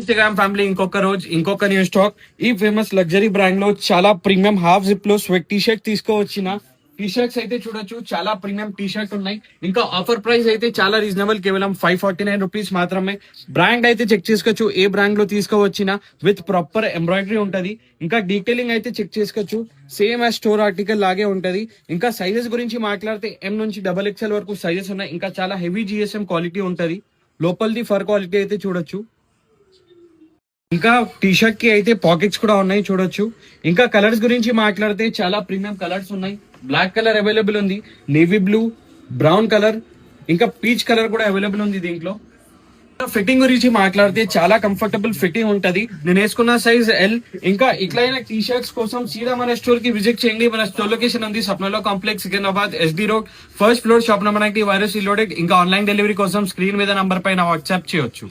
Instagram family ఇంకొక new stock. ఈ famous luxury brand లో చాలా ప్రీమియం హాఫ్ జిప్ లో స్వెట్ టీ షర్ట్ తీసుకోవచ్చిన. టీ షర్ట్స్ అయితే చూడొచ్చు, చాలా ప్రీమియం టీ షర్ట్ ఉన్నాయి. ఇంకా ఆఫర్ ప్రైస్ అయితే చాలా రీజనబుల్, కేవలం 549 రూపీస్ మాత్రమే. బ్రాండ్ అయితే చెక్ చేసుకోవచ్చు, ఏ బ్రాండ్ లో తీసుకోవచ్చిన. విత్ ప్రాపర్ ఎంబ్రాయిడరీ ఉంటది. ఇంకా డీటెయిలింగ్ అయితే చెక్ చేసుకోవచ్చు, సేమ్ యాజ్ స్టోర్ ఆర్టికల్ లాగే ఉంటది. ఇంకా సైజెస్ గురించి మాట్లాడితే M నుంచి XXL వరకు సైజెస్ ఉన్నాయి. ఇంకా చాలా హెవీ GSM క్వాలిటీ ఉంటది. లోపలిది ఫర్ క్వాలిటీ అయితే చూడొచ్చు. ఇంకా టీ షర్ట్ కి అయితే పాకెట్స్ కూడా ఉన్నాయి చూడొచ్చు. ఇంకా కలర్స్ గురించి మాట్లాడితే చాలా ప్రీమియం కలర్స్ ఉన్నాయి. బ్లాక్ కలర్ అవైలబుల్ ఉంది, నేవీ బ్లూ, బ్రౌన్ కలర్, ఇంకా పీచ్ కలర్ కూడా అవైలబుల్ ఉంది దీంట్లో. ఫిట్టింగ్ గురించి మాట్లాడితే చాలా కంఫర్టబుల్ ఫిట్టింగ్ ఉంటది. నేను వేసుకున్న సైజ్ L. ఇంకా ఇట్లైన టీ షర్ట్స్ కోసం సీదా మన స్టోర్ కి విజిట్ చేయండి. మన స్టోర్ లొకేషన్ ఉంది సప్నలో complex, Secunderabad, SD road, first floor, shop number 90, virus reloaded. ఇంకా ఆన్లైన్ డెలివరీ కోసం స్క్రీన్ మీద నంబర్ పైన వాట్సాప్ చేయొచ్చు.